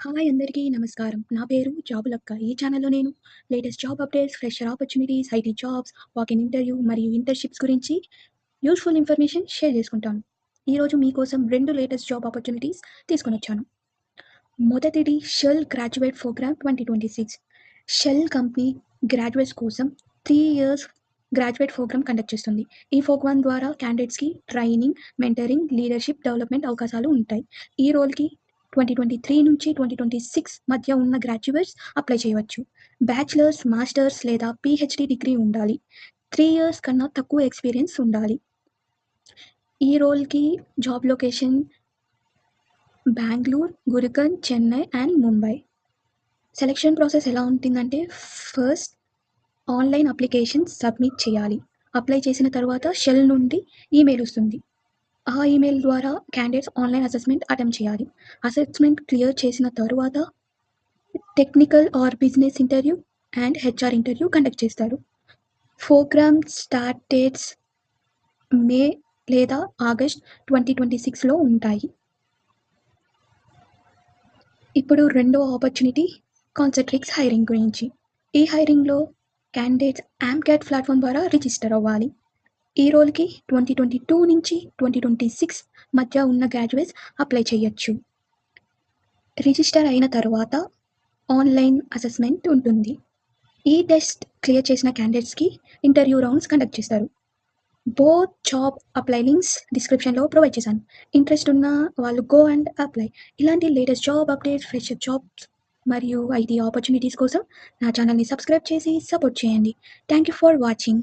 Hi అందరికీ నమస్కారం. నా పేరు జాబులక్క. ఈ ఛానల్‌లో నేను latest job updates, fresher opportunities, IT jobs, walk in interview మరియు ఇంటర్న్‌షిప్స్ గురించి యూజ్‌ఫుల్ ఇన్ఫర్మేషన్ షేర్ చేసుకుంటాను. ఈరోజు మీకోసం 2 లేటెస్ట్ జాబ్ ఆపర్చునిటీస్ తీసుకొనొచ్చాను. మొదటిది Shell graduate program 2026. Shell company graduates కోసం 3 ఇయర్స్ గ్రాడ్యుయేట్ ప్రోగ్రామ్ కండక్ట్ చేస్తుంది. ఈ ప్రోగ్రామ్ ద్వారా క్యాండిడేట్స్‌కి ట్రైనింగ్, మెంటరింగ్, లీడర్‌షిప్ డెవలప్‌మెంట్ అవకాశాలు ఉంటాయి. ఈ రోల్‌కి 2023 నుంచి 2026 మధ్య ఉన్న గ్రాడ్యుయేట్స్ అప్లై చేయవచ్చు. బ్యాచిలర్స్, మాస్టర్స్ లేదా పీహెచ్‌డీ డిగ్రీ ఉండాలి. 3 ఇయర్స్ కన్నా తక్కువ ఎక్స్‌పీరియన్స్ ఉండాలి. ఈ రోల్‌కి job location Bengaluru, Gurgaon, Chennai and Mumbai. Selection process ఎలా ఉంటుందంటే ఫస్ట్ ఆన్‌లైన్ అప్లికేషన్ సబ్మిట్ చేయాలి. అప్లై చేసిన తర్వాత షెల్ నుండి ఈమెయిల్ వస్తుంది. ఆ ఈమెయిల్ ద్వారా క్యాండిడేట్స్ ఆన్‌లైన్ అసెస్మెంట్ అటెంప్ట్ చేయాలి. అసెస్మెంట్ క్లియర్ చేసిన తరువాత technical or business interview and HR interview conduct చేస్తారు. ప్రోగ్రామ్ స్టార్ట్ డేట్స్ మే లేదా ఆగస్ట్ 2026లో ఉంటాయి. ఇప్పుడు రెండో ఆపర్చునిటీ కాన్సెంట్రిక్స్ హైరింగ్ గురించి. ఈ హైరింగ్‌లో క్యాండిడేట్స్ ఆమ్‌క్యాట్ ప్లాట్‌ఫామ్ ద్వారా రిజిస్టర్ అవ్వాలి. ఈ రోల్‌కి 2022 నుంచి 2026 మధ్య ఉన్న గ్రాడ్యుయేట్స్ అప్లై చేయొచ్చు. రిజిస్టర్ అయిన తరువాత ఆన్‌లైన్ అసెస్మెంట్ ఉంటుంది. ఈ టెస్ట్ క్లియర్ చేసిన క్యాండిడేట్స్‌కి ఇంటర్వ్యూ రౌండ్స్ కండక్ట్ చేస్తారు. బోత్ జాబ్ అప్లై లింక్స్ డిస్క్రిప్షన్‌లో ప్రొవైడ్ చేశాను. ఇంట్రెస్ట్ ఉన్న వాళ్ళు గో అండ్ అప్లై. ఇలాంటి latest job updates, fresher jobs మరియు ఐటీ ఆపర్చునిటీస్ కోసం నా ఛానల్‌ని సబ్స్క్రైబ్ చేసి సపోర్ట్ చేయండి. Thank you for watching.